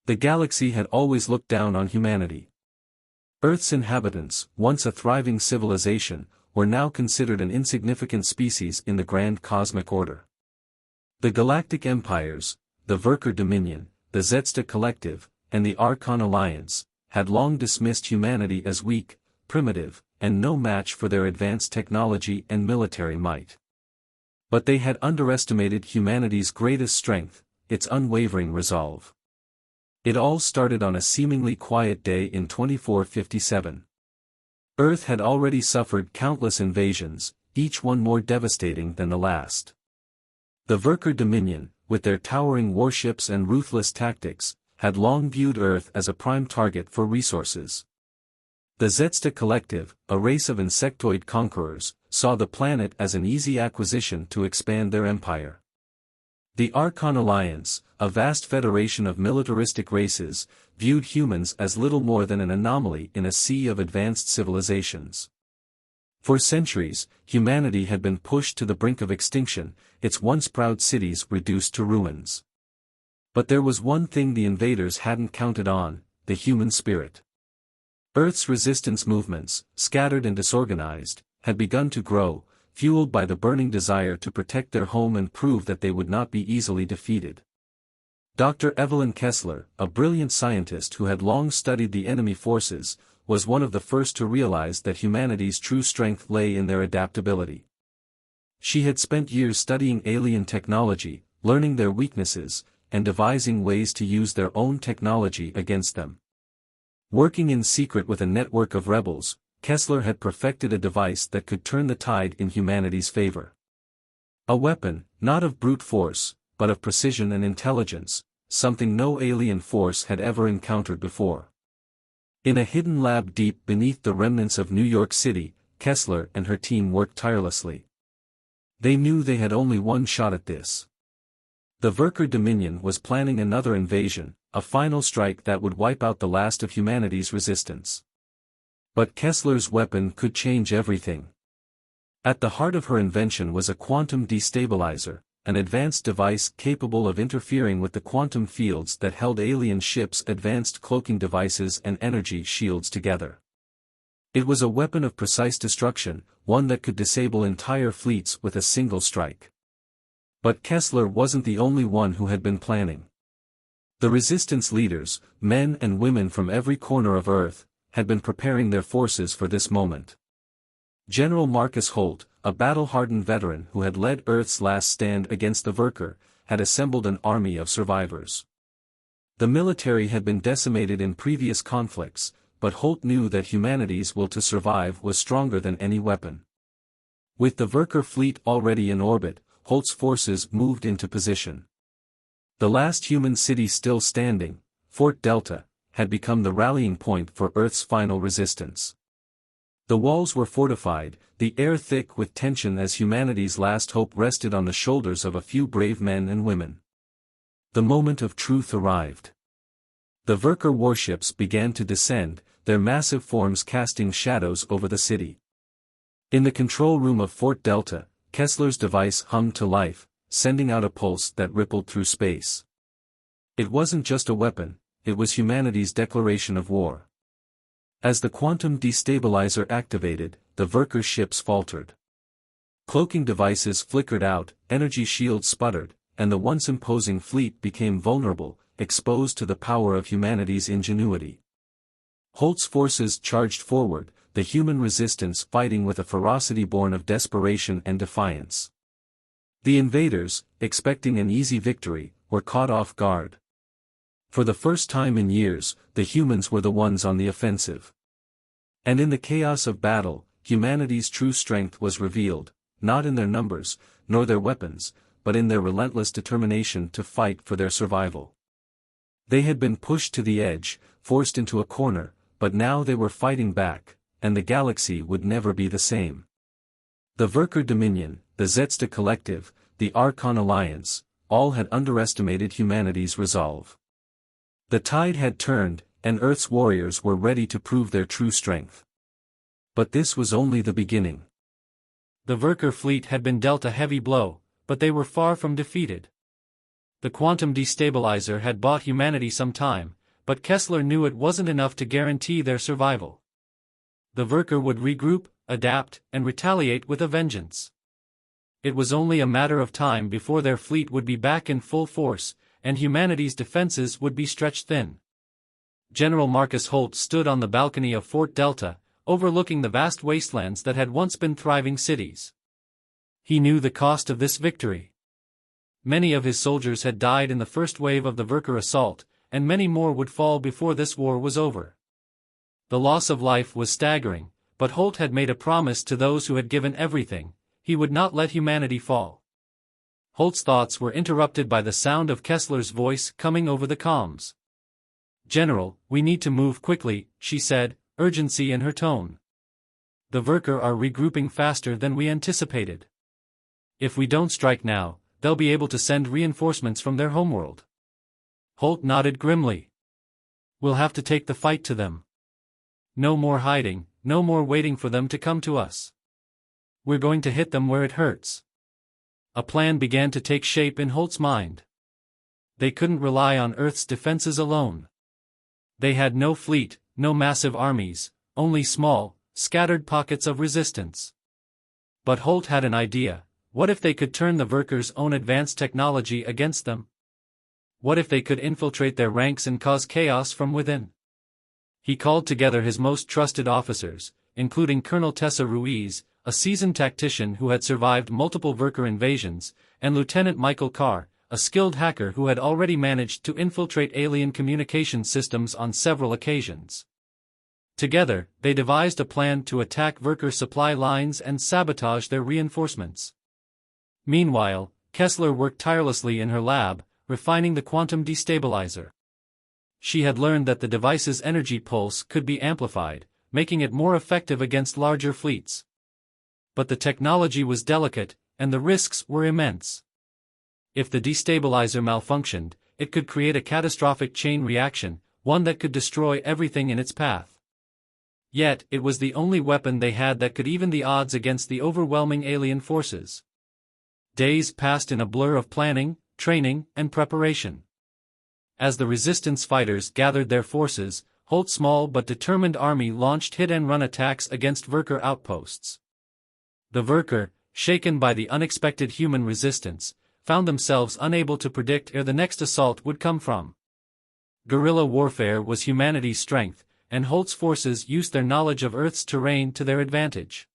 The galaxy had always looked down on humanity. Earth's inhabitants, once a thriving civilization, were now considered an insignificant species in the grand cosmic order. The Galactic Empires, the Verker Dominion, the Zetsta Collective, and the Archon Alliance, had long dismissed humanity as weak, primitive, and no match for their advanced technology and military might. But they had underestimated humanity's greatest strength, its unwavering resolve. It all started on a seemingly quiet day in 2457. Earth had already suffered countless invasions, each one more devastating than the last. The Verker Dominion, with their towering warships and ruthless tactics, had long viewed Earth as a prime target for resources. The Zetsta Collective, a race of insectoid conquerors, saw the planet as an easy acquisition to expand their empire. The Archon Alliance, a vast federation of militaristic races, viewed humans as little more than an anomaly in a sea of advanced civilizations. For centuries, humanity had been pushed to the brink of extinction, its once proud cities reduced to ruins. But there was one thing the invaders hadn't counted on: the human spirit. Earth's resistance movements, scattered and disorganized, had begun to grow, fueled by the burning desire to protect their home and prove that they would not be easily defeated. Dr. Evelyn Kessler, a brilliant scientist who had long studied the enemy forces, was one of the first to realize that humanity's true strength lay in their adaptability. She had spent years studying alien technology, learning their weaknesses, and devising ways to use their own technology against them. Working in secret with a network of rebels, Kessler had perfected a device that could turn the tide in humanity's favor. A weapon, not of brute force, but of precision and intelligence, something no alien force had ever encountered before. In a hidden lab deep beneath the remnants of New York City, Kessler and her team worked tirelessly. They knew they had only one shot at this. The Verker Dominion was planning another invasion, a final strike that would wipe out the last of humanity's resistance. But Kessler's weapon could change everything. At the heart of her invention was a quantum destabilizer, an advanced device capable of interfering with the quantum fields that held alien ships' advanced cloaking devices and energy shields together. It was a weapon of precise destruction, one that could disable entire fleets with a single strike. But Kessler wasn't the only one who had been planning. The resistance leaders, men and women from every corner of Earth, had been preparing their forces for this moment. General Marcus Holt, a battle-hardened veteran who had led Earth's last stand against the Verker, had assembled an army of survivors. The military had been decimated in previous conflicts, but Holt knew that humanity's will to survive was stronger than any weapon. With the Verker fleet already in orbit, Holt's forces moved into position. The last human city still standing, Fort Delta, had become the rallying point for Earth's final resistance. The walls were fortified, the air thick with tension as humanity's last hope rested on the shoulders of a few brave men and women. The moment of truth arrived. The Verker warships began to descend, their massive forms casting shadows over the city. In the control room of Fort Delta, Kessler's device hummed to life, sending out a pulse that rippled through space. It wasn't just a weapon, it was humanity's declaration of war. As the quantum destabilizer activated, the Verker ships faltered. Cloaking devices flickered out, energy shields sputtered, and the once imposing fleet became vulnerable, exposed to the power of humanity's ingenuity. Holt's forces charged forward, the human resistance fighting with a ferocity born of desperation and defiance. The invaders, expecting an easy victory, were caught off guard. For the first time in years, the humans were the ones on the offensive. And in the chaos of battle, humanity's true strength was revealed, not in their numbers, nor their weapons, but in their relentless determination to fight for their survival. They had been pushed to the edge, forced into a corner, but now they were fighting back, and the galaxy would never be the same. The Verker Dominion, the Zetsta Collective, the Archon Alliance, all had underestimated humanity's resolve. The tide had turned, and Earth's warriors were ready to prove their true strength. But this was only the beginning. The Verker fleet had been dealt a heavy blow, but they were far from defeated. The quantum destabilizer had bought humanity some time, but Kessler knew it wasn't enough to guarantee their survival. The Worker would regroup, adapt, and retaliate with a vengeance. It was only a matter of time before their fleet would be back in full force, and humanity's defenses would be stretched thin. General Marcus Holt stood on the balcony of Fort Delta, overlooking the vast wastelands that had once been thriving cities. He knew the cost of this victory. Many of his soldiers had died in the first wave of the Worker assault, and many more would fall before this war was over. The loss of life was staggering, but Holt had made a promise to those who had given everything: he would not let humanity fall. Holt's thoughts were interrupted by the sound of Kessler's voice coming over the comms. "General, we need to move quickly," she said, urgency in her tone. "The Worker are regrouping faster than we anticipated. If we don't strike now, they'll be able to send reinforcements from their homeworld." Holt nodded grimly. "We'll have to take the fight to them. No more hiding, no more waiting for them to come to us. We're going to hit them where it hurts." A plan began to take shape in Holt's mind. They couldn't rely on Earth's defenses alone. They had no fleet, no massive armies, only small, scattered pockets of resistance. But Holt had an idea. What if they could turn the Workers' own advanced technology against them? What if they could infiltrate their ranks and cause chaos from within? He called together his most trusted officers, including Colonel Tessa Ruiz, a seasoned tactician who had survived multiple Worker invasions, and Lieutenant Michael Carr, a skilled hacker who had already managed to infiltrate alien communication systems on several occasions. Together, they devised a plan to attack Worker supply lines and sabotage their reinforcements. Meanwhile, Kessler worked tirelessly in her lab, refining the quantum destabilizer. She had learned that the device's energy pulse could be amplified, making it more effective against larger fleets. But the technology was delicate, and the risks were immense. If the destabilizer malfunctioned, it could create a catastrophic chain reaction, one that could destroy everything in its path. Yet, it was the only weapon they had that could even the odds against the overwhelming alien forces. Days passed in a blur of planning, training, and preparation. As the resistance fighters gathered their forces, Holt's small but determined army launched hit-and-run attacks against Worker outposts. The Worker, shaken by the unexpected human resistance, found themselves unable to predict where the next assault would come from. Guerrilla warfare was humanity's strength, and Holt's forces used their knowledge of Earth's terrain to their advantage.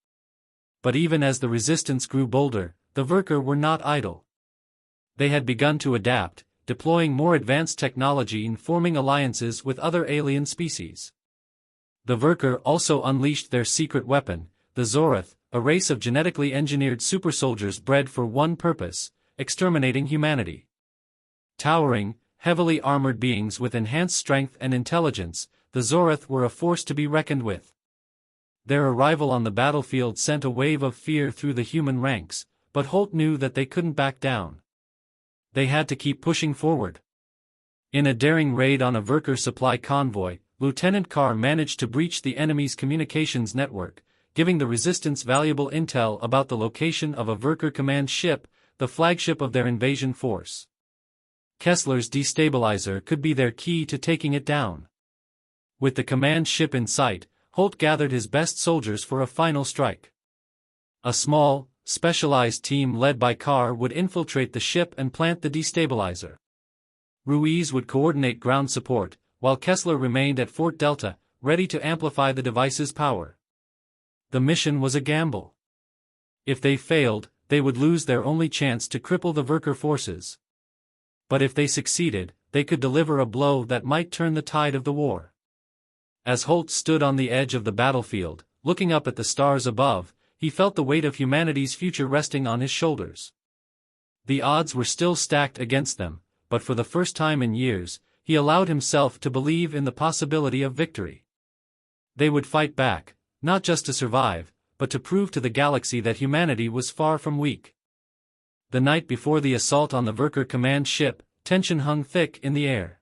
But even as the resistance grew bolder, the Worker were not idle. They had begun to adapt, deploying more advanced technology and forming alliances with other alien species. The Worker also unleashed their secret weapon, the Zorath, a race of genetically engineered supersoldiers bred for one purpose: exterminating humanity. Towering, heavily armored beings with enhanced strength and intelligence, the Zorath were a force to be reckoned with. Their arrival on the battlefield sent a wave of fear through the human ranks, but Holt knew that they couldn't back down. They had to keep pushing forward. In a daring raid on a Worker supply convoy, Lieutenant Carr managed to breach the enemy's communications network, giving the resistance valuable intel about the location of a Worker command ship, the flagship of their invasion force. Kessler's destabilizer could be their key to taking it down. With the command ship in sight, Holt gathered his best soldiers for a final strike. A small, specialized team led by Carr would infiltrate the ship and plant the destabilizer. Ruiz would coordinate ground support, while Kessler remained at Fort Delta, ready to amplify the device's power. The mission was a gamble. If they failed, they would lose their only chance to cripple the Worker forces. But if they succeeded, they could deliver a blow that might turn the tide of the war. As Holt stood on the edge of the battlefield, looking up at the stars above, he felt the weight of humanity's future resting on his shoulders. The odds were still stacked against them, but for the first time in years, he allowed himself to believe in the possibility of victory. They would fight back, not just to survive, but to prove to the galaxy that humanity was far from weak. The night before the assault on the Worker command ship, tension hung thick in the air.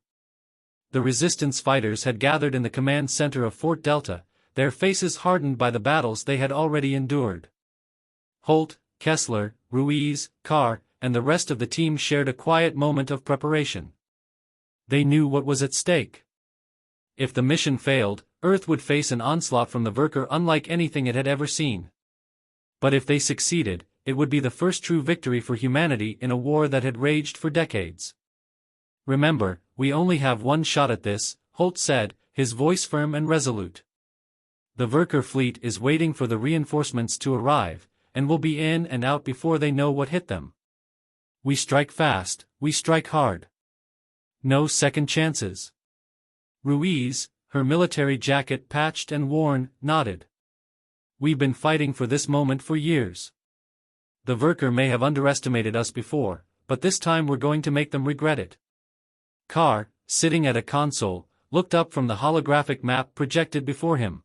The resistance fighters had gathered in the command center of Fort Delta, their faces hardened by the battles they had already endured. Holt, Kessler, Ruiz, Carr, and the rest of the team shared a quiet moment of preparation. They knew what was at stake. If the mission failed, Earth would face an onslaught from the Verker unlike anything it had ever seen. But if they succeeded, it would be the first true victory for humanity in a war that had raged for decades. "Remember, we only have one shot at this," Holt said, his voice firm and resolute. "The Verker fleet is waiting for the reinforcements to arrive, and will be in and out before they know what hit them. We strike fast, we strike hard. No second chances." Ruiz, her military jacket patched and worn, nodded. "We've been fighting for this moment for years. The Verker may have underestimated us before, but this time we're going to make them regret it." Carr, sitting at a console, looked up from the holographic map projected before him.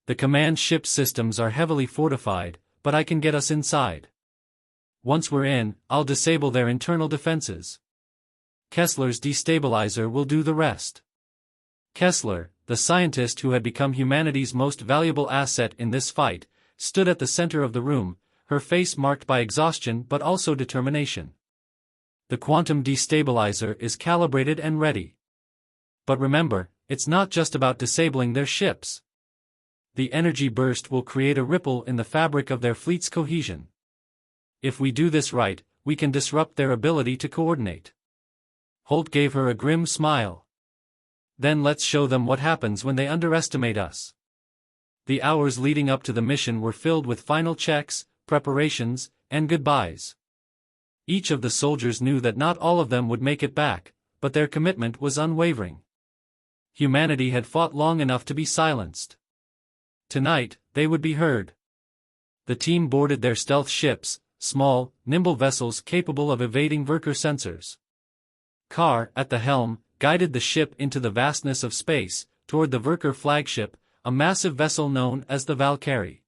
"The command ship systems are heavily fortified, but I can get us inside. Once we're in, I'll disable their internal defenses. Kessler's destabilizer will do the rest." Kessler, the scientist who had become humanity's most valuable asset in this fight, stood at the center of the room, her face marked by exhaustion but also determination. "The quantum destabilizer is calibrated and ready. But remember, it's not just about disabling their ships. The energy burst will create a ripple in the fabric of their fleet's cohesion. If we do this right, we can disrupt their ability to coordinate." Holt gave her a grim smile. "Then let's show them what happens when they underestimate us." The hours leading up to the mission were filled with final checks, preparations, and goodbyes. Each of the soldiers knew that not all of them would make it back, but their commitment was unwavering. Humanity had fought long enough to be silenced. Tonight, they would be heard. The team boarded their stealth ships, small, nimble vessels capable of evading Verker sensors. Carr, at the helm, guided the ship into the vastness of space, toward the Verker flagship, a massive vessel known as the Valkyrie.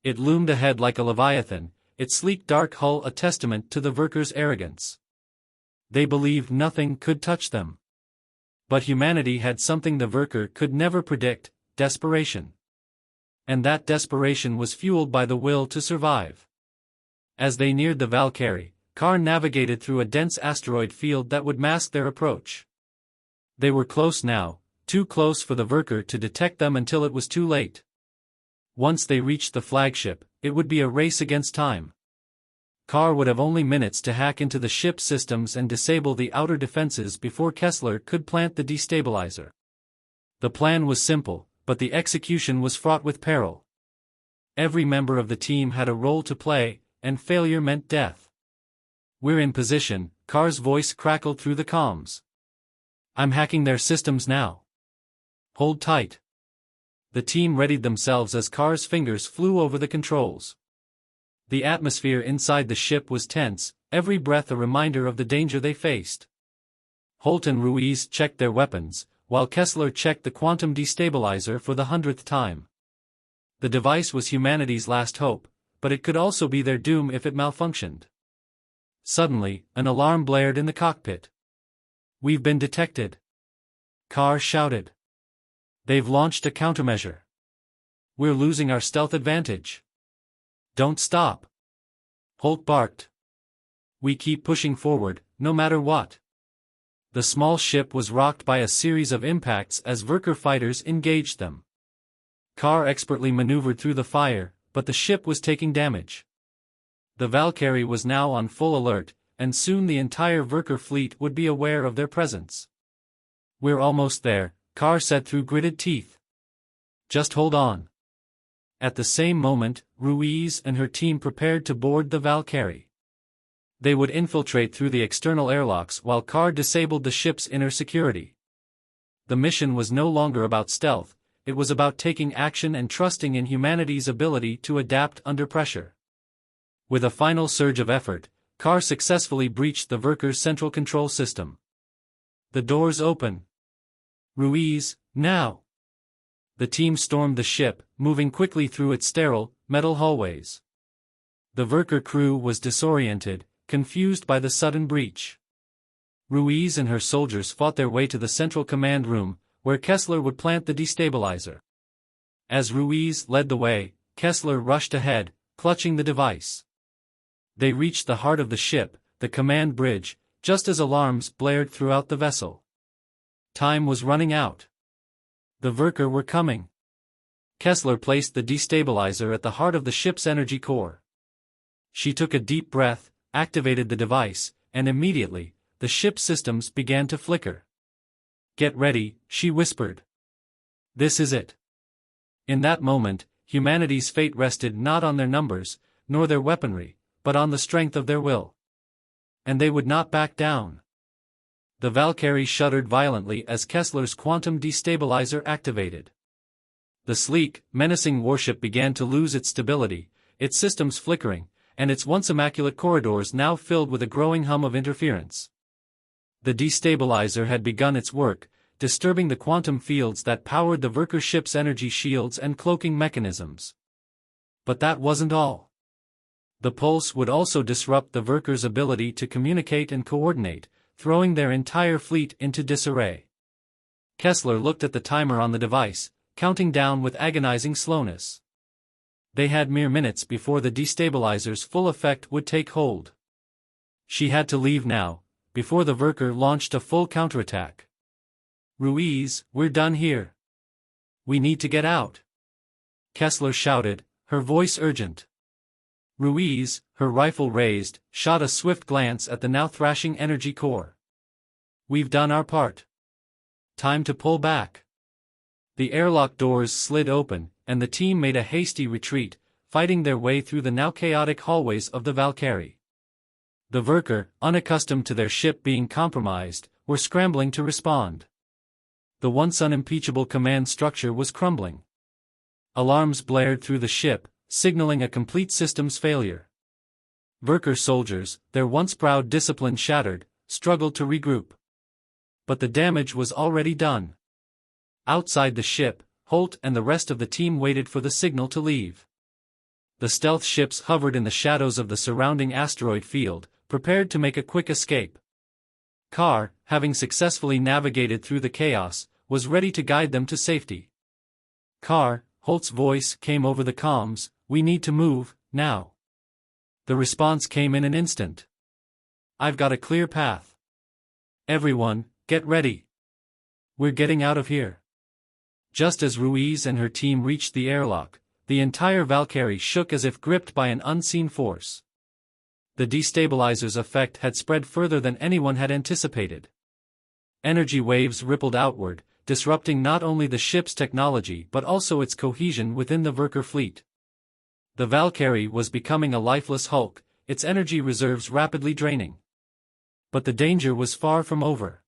It loomed ahead like a leviathan, its sleek dark hull a testament to the Verker's arrogance. They believed nothing could touch them. But humanity had something the Verker could never predict: desperation. And that desperation was fueled by the will to survive. As they neared the Valkyrie, Carr navigated through a dense asteroid field that would mask their approach. They were close now, too close for the Verker to detect them until it was too late. Once they reached the flagship, it would be a race against time. Carr would have only minutes to hack into the ship's systems and disable the outer defenses before Kessler could plant the destabilizer. The plan was simple, but the execution was fraught with peril. Every member of the team had a role to play, and failure meant death. "We're in position," Carr's voice crackled through the comms. "I'm hacking their systems now. Hold tight." The team readied themselves as Carr's fingers flew over the controls. The atmosphere inside the ship was tense, every breath a reminder of the danger they faced. Holt and Ruiz checked their weapons, while Kessler checked the quantum destabilizer for the 100th time. The device was humanity's last hope, but it could also be their doom if it malfunctioned. Suddenly, an alarm blared in the cockpit. "We've been detected," Carr shouted. "They've launched a countermeasure. We're losing our stealth advantage." "Don't stop," Holt barked. "We keep pushing forward, no matter what." The small ship was rocked by a series of impacts as Verker fighters engaged them. Carr expertly maneuvered through the fire, but the ship was taking damage. The Valkyrie was now on full alert, and soon the entire Verker fleet would be aware of their presence. "We're almost there," Carr said through gritted teeth. "Just hold on." At the same moment, Ruiz and her team prepared to board the Valkyrie. They would infiltrate through the external airlocks while Carr disabled the ship's inner security. The mission was no longer about stealth, it was about taking action and trusting in humanity's ability to adapt under pressure. With a final surge of effort, Carr successfully breached the Verker's central control system. The doors open. "Ruiz, now!" The team stormed the ship, moving quickly through its sterile, metal hallways. The Verker crew was disoriented, confused by the sudden breach. Ruiz and her soldiers fought their way to the central command room, where Kessler would plant the destabilizer. As Ruiz led the way, Kessler rushed ahead, clutching the device. They reached the heart of the ship, the command bridge, just as alarms blared throughout the vessel. Time was running out. The Verker were coming. Kessler placed the destabilizer at the heart of the ship's energy core. She took a deep breath, activated the device, and immediately, the ship's systems began to flicker. "Get ready," she whispered. "This is it." In that moment, humanity's fate rested not on their numbers, nor their weaponry, but on the strength of their will. And they would not back down. The Valkyrie shuddered violently as Kessler's quantum destabilizer activated. The sleek, menacing warship began to lose its stability, its systems flickering, and its once immaculate corridors now filled with a growing hum of interference. The destabilizer had begun its work, disturbing the quantum fields that powered the Verker ship's energy shields and cloaking mechanisms. But that wasn't all. The pulse would also disrupt the Verker's ability to communicate and coordinate, throwing their entire fleet into disarray. Kessler looked at the timer on the device, counting down with agonizing slowness. They had mere minutes before the destabilizer's full effect would take hold. She had to leave now, before the Verker launched a full counterattack. "Ruiz, we're done here. We need to get out," Kessler shouted, her voice urgent. Ruiz, her rifle raised, shot a swift glance at the now thrashing energy core. "We've done our part. Time to pull back." The airlock doors slid open, and the team made a hasty retreat, fighting their way through the now chaotic hallways of the Valkyrie. The Verker, unaccustomed to their ship being compromised, were scrambling to respond. The once unimpeachable command structure was crumbling. Alarms blared through the ship, signaling a complete systems failure. Verker soldiers, their once proud discipline shattered, struggled to regroup. But the damage was already done. Outside the ship, Holt and the rest of the team waited for the signal to leave. The stealth ships hovered in the shadows of the surrounding asteroid field, prepared to make a quick escape. Carr, having successfully navigated through the chaos, was ready to guide them to safety. "Carr," Holt's voice came over the comms, "we need to move, now." The response came in an instant. "I've got a clear path. Everyone, get ready. We're getting out of here." Just as Ruiz and her team reached the airlock, the entire Valkyrie shook as if gripped by an unseen force. The destabilizer's effect had spread further than anyone had anticipated. Energy waves rippled outward, disrupting not only the ship's technology but also its cohesion within the Verker fleet. The Valkyrie was becoming a lifeless hulk, its energy reserves rapidly draining. But the danger was far from over.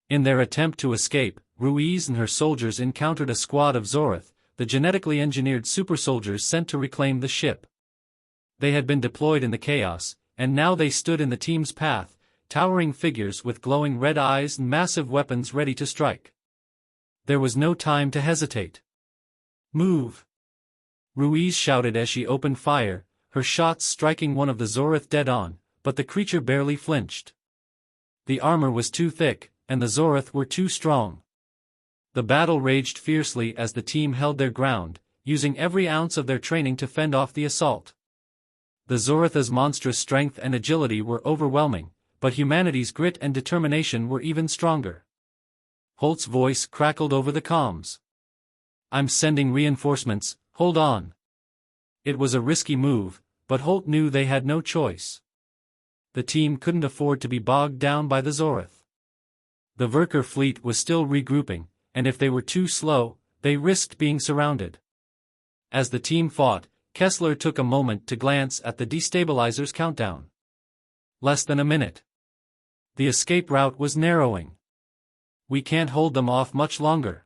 In their attempt to escape, Ruiz and her soldiers encountered a squad of Zorith, the genetically engineered super-soldiers sent to reclaim the ship. They had been deployed in the chaos, and now they stood in the team's path, towering figures with glowing red eyes and massive weapons ready to strike. There was no time to hesitate. "Move!" Ruiz shouted as she opened fire, her shots striking one of the Zorith dead on, but the creature barely flinched. The armor was too thick, and the Zorith were too strong. The battle raged fiercely as the team held their ground, using every ounce of their training to fend off the assault. The Zorith's monstrous strength and agility were overwhelming, but humanity's grit and determination were even stronger. Holt's voice crackled over the comms. "I'm sending reinforcements, hold on." It was a risky move, but Holt knew they had no choice. The team couldn't afford to be bogged down by the Zorith. The Verker fleet was still regrouping, and if they were too slow, they risked being surrounded. As the team fought, Kessler took a moment to glance at the destabilizer's countdown. Less than a minute. The escape route was narrowing. "We can't hold them off much longer."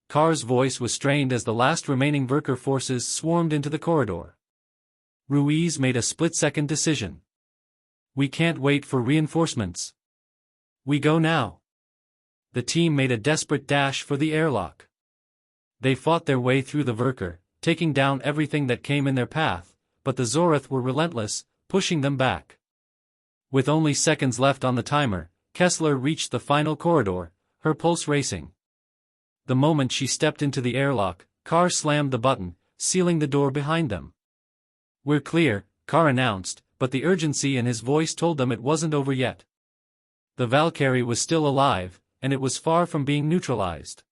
Carr's voice was strained as the last remaining Verker forces swarmed into the corridor. Ruiz made a split-second decision. "We can't wait for reinforcements. We go now." The team made a desperate dash for the airlock. They fought their way through the Verker, taking down everything that came in their path, but the Zorith were relentless, pushing them back. With only seconds left on the timer, Kessler reached the final corridor, her pulse racing. The moment she stepped into the airlock, Carr slammed the button, sealing the door behind them. "We're clear," Carr announced, but the urgency in his voice told them it wasn't over yet. The Valkyrie was still alive, and it was far from being neutralized.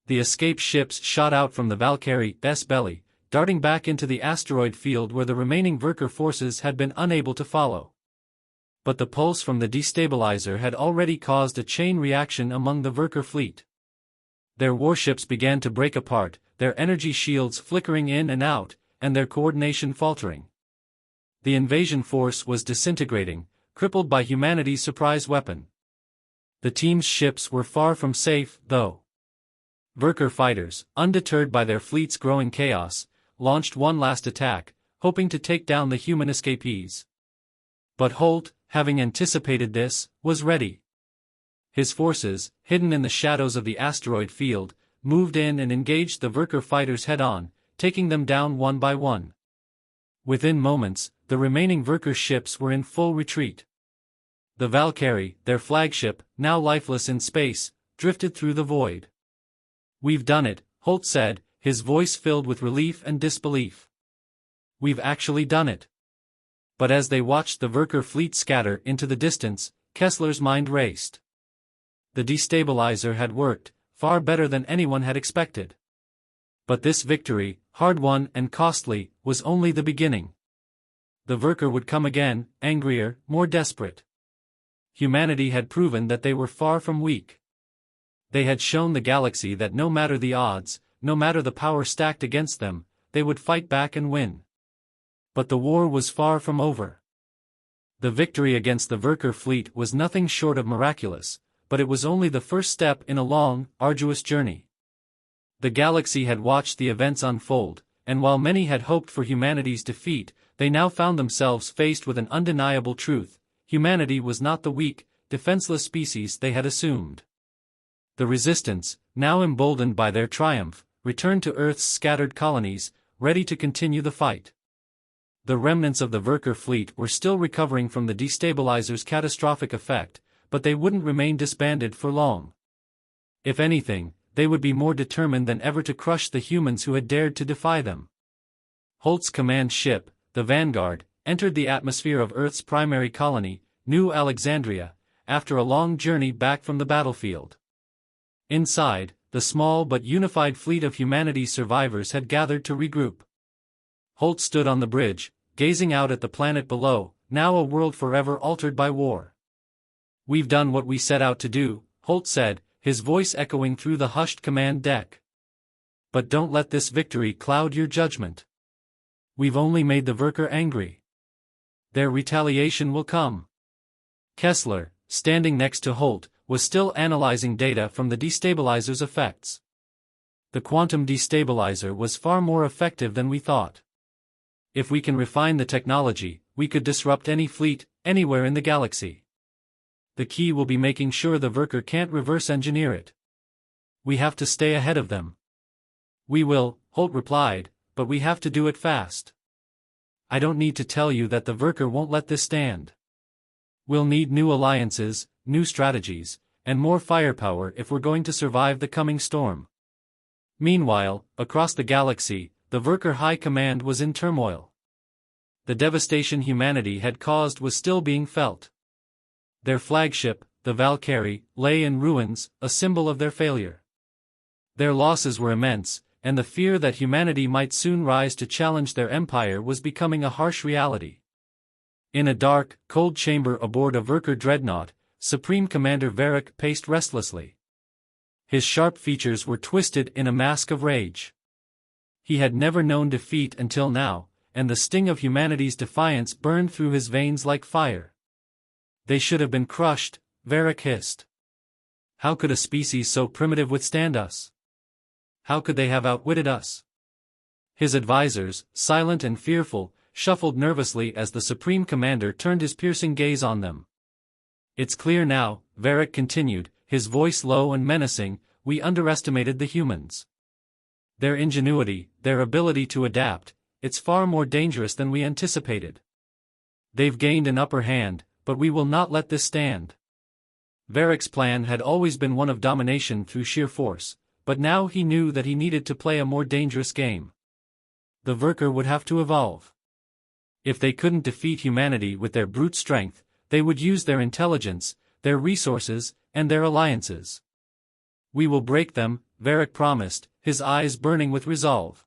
The escaped ships shot out from the Valkyrie's belly, darting back into the asteroid field where the remaining Verker forces had been unable to follow. But the pulse from the destabilizer had already caused a chain reaction among the Verker fleet. Their warships began to break apart, their energy shields flickering in and out, and their coordination faltering. The invasion force was disintegrating, crippled by humanity's surprise weapon. The team's ships were far from safe, though. Verker fighters, undeterred by their fleet's growing chaos, launched one last attack, hoping to take down the human escapees. But Holt, having anticipated this, was ready. His forces, hidden in the shadows of the asteroid field, moved in and engaged the Verker fighters head-on, taking them down one by one. Within moments, the remaining Verker ships were in full retreat. The Valkyrie, their flagship, now lifeless in space, drifted through the void. "We've done it," Holt said, his voice filled with relief and disbelief. "We've actually done it." But as they watched the Verker fleet scatter into the distance, Kessler's mind raced. The destabilizer had worked, far better than anyone had expected. But this victory, hard-won and costly, was only the beginning. The Verker would come again, angrier, more desperate. Humanity had proven that they were far from weak. They had shown the galaxy that no matter the odds, no matter the power stacked against them, they would fight back and win. But the war was far from over. The victory against the Verker fleet was nothing short of miraculous, but it was only the first step in a long, arduous journey. The galaxy had watched the events unfold, and while many had hoped for humanity's defeat, they now found themselves faced with an undeniable truth: humanity was not the weak, defenseless species they had assumed. The Resistance, now emboldened by their triumph, returned to Earth's scattered colonies, ready to continue the fight. The remnants of the Verker fleet were still recovering from the destabilizer's catastrophic effect, but they wouldn't remain disbanded for long. If anything, they would be more determined than ever to crush the humans who had dared to defy them. Holt's command ship, the Vanguard, entered the atmosphere of Earth's primary colony, New Alexandria, after a long journey back from the battlefield. Inside, the small but unified fleet of humanity's survivors had gathered to regroup. Holt stood on the bridge, gazing out at the planet below, now a world forever altered by war. "We've done what we set out to do," Holt said, his voice echoing through the hushed command deck. "But don't let this victory cloud your judgment. We've only made the Verker angry. Their retaliation will come." Kessler, standing next to Holt, was still analyzing data from the destabilizer's effects. "The quantum destabilizer was far more effective than we thought. If we can refine the technology, we could disrupt any fleet, anywhere in the galaxy. The key will be making sure the Verker can't reverse engineer it. We have to stay ahead of them." "We will," Holt replied, "but we have to do it fast. I don't need to tell you that the Verker won't let this stand. We'll need new alliances, new strategies, and more firepower if we're going to survive the coming storm." Meanwhile, across the galaxy, the Verker High Command was in turmoil. The devastation humanity had caused was still being felt. Their flagship, the Valkyrie, lay in ruins, a symbol of their failure. Their losses were immense, and the fear that humanity might soon rise to challenge their empire was becoming a harsh reality. In a dark, cold chamber aboard a Verker dreadnought, Supreme Commander Varric paced restlessly. His sharp features were twisted in a mask of rage. He had never known defeat until now, and the sting of humanity's defiance burned through his veins like fire. "They should have been crushed," Varric hissed. "How could a species so primitive withstand us? How could they have outwitted us?" His advisors, silent and fearful, shuffled nervously as the Supreme Commander turned his piercing gaze on them. "It's clear now," Varric continued, his voice low and menacing, "we underestimated the humans. Their ingenuity, their ability to adapt, it's far more dangerous than we anticipated. They've gained an upper hand, but we will not let this stand." Varric's plan had always been one of domination through sheer force, but now he knew that he needed to play a more dangerous game. The Verker would have to evolve. If they couldn't defeat humanity with their brute strength, they would use their intelligence, their resources, and their alliances. We will break them, Varric promised, his eyes burning with resolve.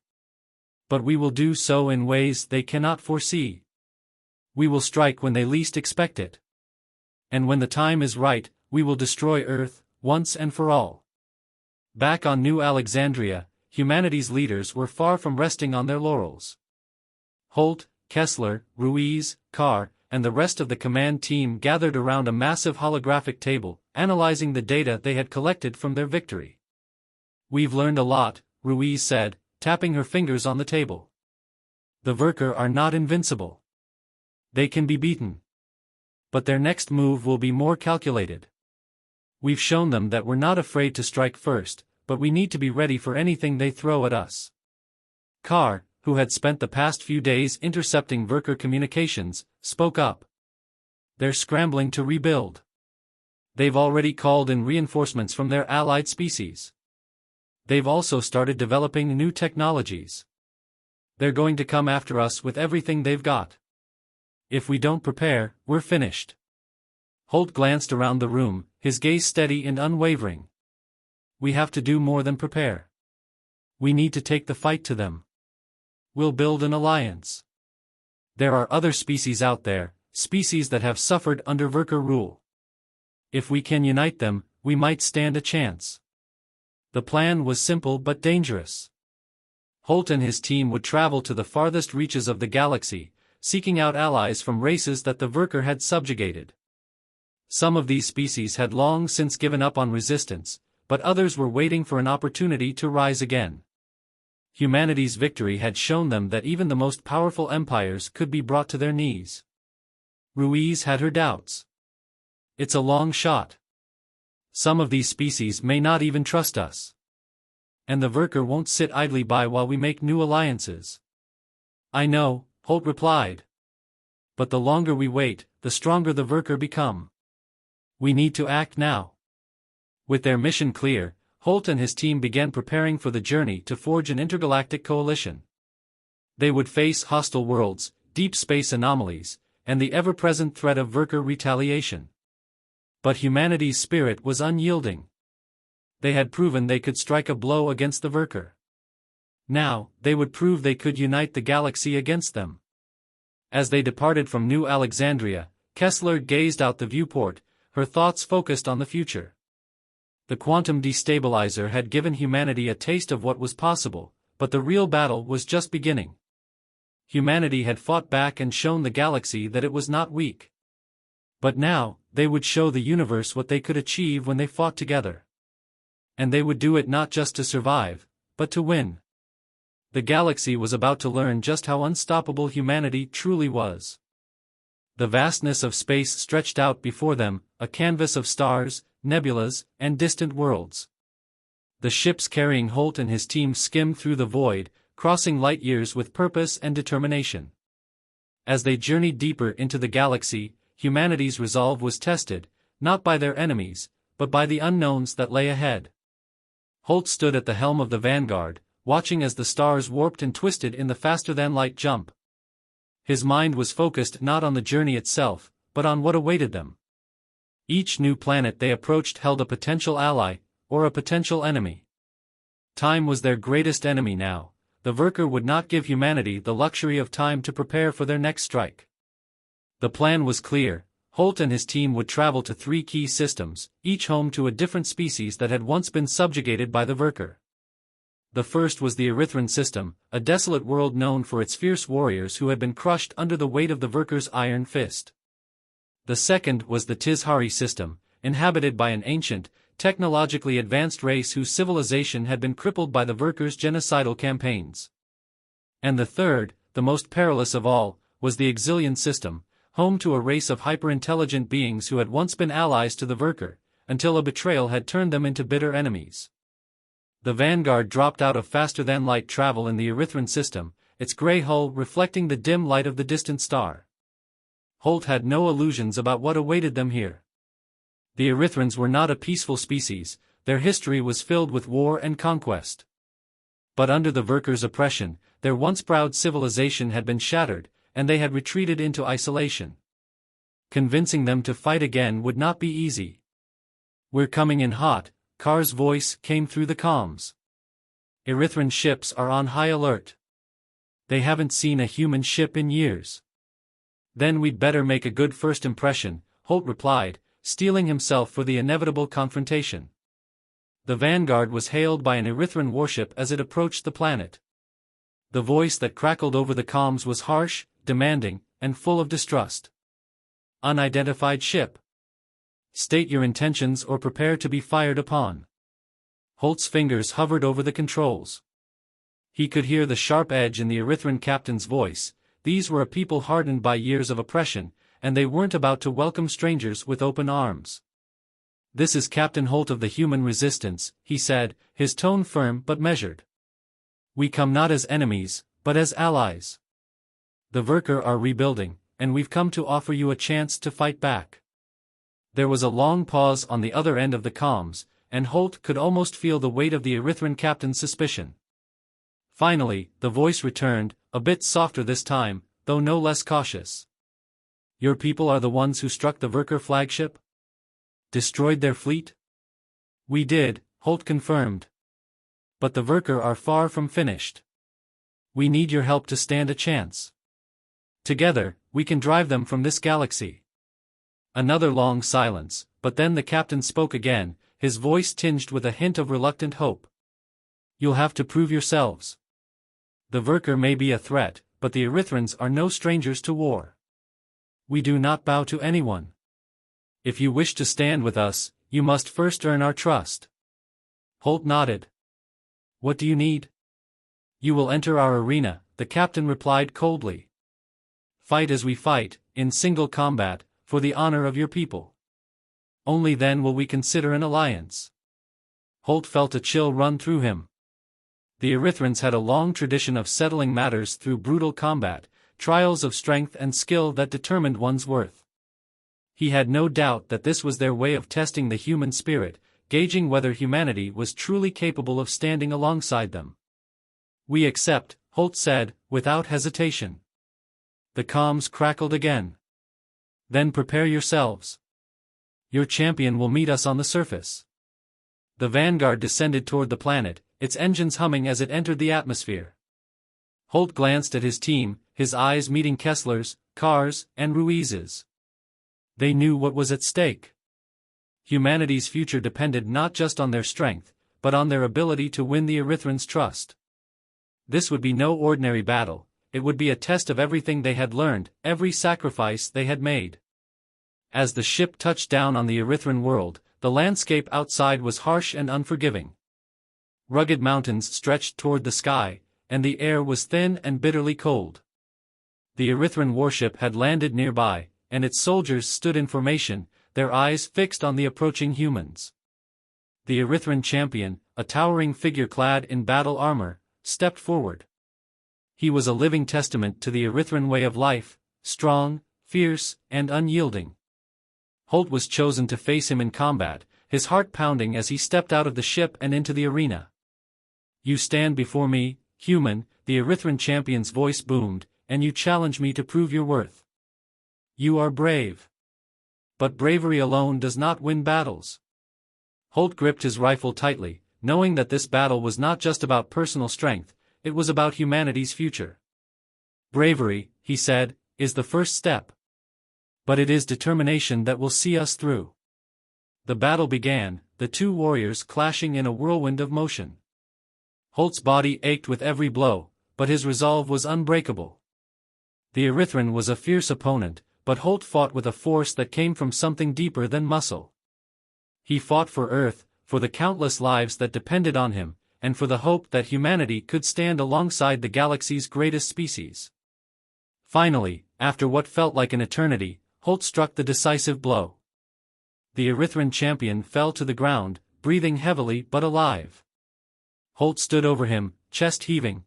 But we will do so in ways they cannot foresee. We will strike when they least expect it. And when the time is right, we will destroy Earth, once and for all. Back on New Alexandria, humanity's leaders were far from resting on their laurels. Holt, Kessler, Ruiz, Carr, and the rest of the command team gathered around a massive holographic table, analyzing the data they had collected from their victory. "We've learned a lot," Ruiz said, tapping her fingers on the table. "The Verker are not invincible. They can be beaten. But their next move will be more calculated. We've shown them that we're not afraid to strike first, but we need to be ready for anything they throw at us." Carr, who had spent the past few days intercepting Verker communications, spoke up. "They're scrambling to rebuild. They've already called in reinforcements from their allied species. They've also started developing new technologies. They're going to come after us with everything they've got. If we don't prepare, we're finished." Holt glanced around the room, his gaze steady and unwavering. "We have to do more than prepare. We need to take the fight to them. We'll build an alliance. There are other species out there, species that have suffered under Verker rule. If we can unite them, we might stand a chance." The plan was simple but dangerous. Holt and his team would travel to the farthest reaches of the galaxy, seeking out allies from races that the Verker had subjugated. Some of these species had long since given up on resistance, but others were waiting for an opportunity to rise again. Humanity's victory had shown them that even the most powerful empires could be brought to their knees. Ruiz had her doubts. "It's a long shot. Some of these species may not even trust us. And the Verker won't sit idly by while we make new alliances." "I know," Holt replied. "But the longer we wait, the stronger the Verker become. We need to act now." With their mission clear, Holt and his team began preparing for the journey to forge an intergalactic coalition. They would face hostile worlds, deep space anomalies, and the ever-present threat of Verker retaliation. But humanity's spirit was unyielding. They had proven they could strike a blow against the Verker. Now, they would prove they could unite the galaxy against them. As they departed from New Alexandria, Kessler gazed out the viewport, her thoughts focused on the future. The quantum destabilizer had given humanity a taste of what was possible, but the real battle was just beginning. Humanity had fought back and shown the galaxy that it was not weak. But now, they would show the universe what they could achieve when they fought together. And they would do it not just to survive, but to win. The galaxy was about to learn just how unstoppable humanity truly was. The vastness of space stretched out before them, a canvas of stars, nebulas, and distant worlds. The ships carrying Holt and his team skimmed through the void, crossing light years with purpose and determination. As they journeyed deeper into the galaxy, humanity's resolve was tested, not by their enemies, but by the unknowns that lay ahead. Holt stood at the helm of the Vanguard, watching as the stars warped and twisted in the faster-than-light jump. His mind was focused not on the journey itself, but on what awaited them. Each new planet they approached held a potential ally, or a potential enemy. Time was their greatest enemy now. The Verker would not give humanity the luxury of time to prepare for their next strike. The plan was clear. Holt and his team would travel to 3 key systems, each home to a different species that had once been subjugated by the Verker. The first was the Erythran system, a desolate world known for its fierce warriors who had been crushed under the weight of the Verker's iron fist. The second was the Tizhari system, inhabited by an ancient, technologically advanced race whose civilization had been crippled by the Verker's genocidal campaigns. And the third, the most perilous of all, was the Exilian system, home to a race of hyper-intelligent beings who had once been allies to the Verker, until a betrayal had turned them into bitter enemies. The Vanguard dropped out of faster-than-light travel in the Erythran system, its gray hull reflecting the dim light of the distant star. Holt had no illusions about what awaited them here. The Erythrans were not a peaceful species, their history was filled with war and conquest. But under the Verker's oppression, their once proud civilization had been shattered, and they had retreated into isolation. Convincing them to fight again would not be easy. "We're coming in hot," Carr's voice came through the comms. "Erythran ships are on high alert. They haven't seen a human ship in years." "Then we'd better make a good first impression," Holt replied, steeling himself for the inevitable confrontation. The Vanguard was hailed by an Erythran warship as it approached the planet. The voice that crackled over the comms was harsh, demanding, and full of distrust. "Unidentified ship. State your intentions or prepare to be fired upon." Holt's fingers hovered over the controls. He could hear the sharp edge in the Erythran captain's voice. These were a people hardened by years of oppression, and they weren't about to welcome strangers with open arms. "This is Captain Holt of the Human Resistance," he said, his tone firm but measured. "We come not as enemies, but as allies. The Verker are rebuilding, and we've come to offer you a chance to fight back." There was a long pause on the other end of the comms, and Holt could almost feel the weight of the Erythran captain's suspicion. Finally, the voice returned, a bit softer this time, though no less cautious. "Your people are the ones who struck the Verker flagship? Destroyed their fleet?" "We did," Holt confirmed. "But the Verker are far from finished. We need your help to stand a chance. Together, we can drive them from this galaxy." Another long silence, but then the captain spoke again, his voice tinged with a hint of reluctant hope. "You'll have to prove yourselves. The Verker may be a threat, but the Erythrans are no strangers to war. We do not bow to anyone. If you wish to stand with us, you must first earn our trust." Holt nodded. "What do you need?" "You will enter our arena," the captain replied coldly. "Fight as we fight, in single combat, for the honor of your people. Only then will we consider an alliance." Holt felt a chill run through him. The Erythrans had a long tradition of settling matters through brutal combat, trials of strength and skill that determined one's worth. He had no doubt that this was their way of testing the human spirit, gauging whether humanity was truly capable of standing alongside them. "We accept," Holt said, without hesitation. The comms crackled again. "Then prepare yourselves. Your champion will meet us on the surface." The Vanguard descended toward the planet, its engines humming as it entered the atmosphere. Holt glanced at his team, his eyes meeting Kessler's, Carr's, and Ruiz's. They knew what was at stake. Humanity's future depended not just on their strength, but on their ability to win the Erythrans' trust. This would be no ordinary battle, it would be a test of everything they had learned, every sacrifice they had made. As the ship touched down on the Erythran world, the landscape outside was harsh and unforgiving. Rugged mountains stretched toward the sky, and the air was thin and bitterly cold. The Erythran warship had landed nearby, and its soldiers stood in formation, their eyes fixed on the approaching humans. The Erythran champion, a towering figure clad in battle armor, stepped forward. He was a living testament to the Erythran way of life, strong, fierce, and unyielding. Holt was chosen to face him in combat, his heart pounding as he stepped out of the ship and into the arena. "You stand before me, human," the Erythran champion's voice boomed, "and you challenge me to prove your worth. You are brave. But bravery alone does not win battles." Holt gripped his rifle tightly, knowing that this battle was not just about personal strength, it was about humanity's future. "Bravery," he said, "is the first step. But it is determination that will see us through." The battle began, the two warriors clashing in a whirlwind of motion. Holt's body ached with every blow, but his resolve was unbreakable. The Erythran was a fierce opponent, but Holt fought with a force that came from something deeper than muscle. He fought for Earth, for the countless lives that depended on him, and for the hope that humanity could stand alongside the galaxy's greatest species. Finally, after what felt like an eternity, Holt struck the decisive blow. The Erythran champion fell to the ground, breathing heavily but alive. Holt stood over him, chest heaving.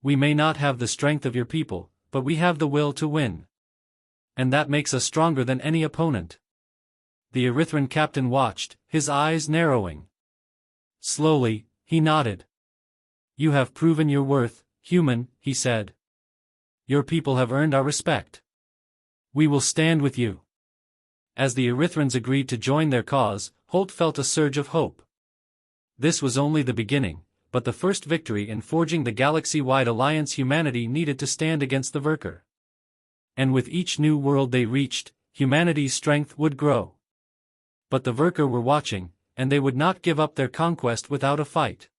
"We may not have the strength of your people, but we have the will to win. And that makes us stronger than any opponent." The Erythran captain watched, his eyes narrowing. Slowly, he nodded. "You have proven your worth, human," he said. Your people have earned our respect. We will stand with you. As the Erythrans agreed to join their cause, Holt felt a surge of hope. This was only the beginning, but the first victory in forging the galaxy-wide alliance humanity needed to stand against the Vyrkr. And with each new world they reached, humanity's strength would grow. But the Vyrkr were watching, and they would not give up their conquest without a fight.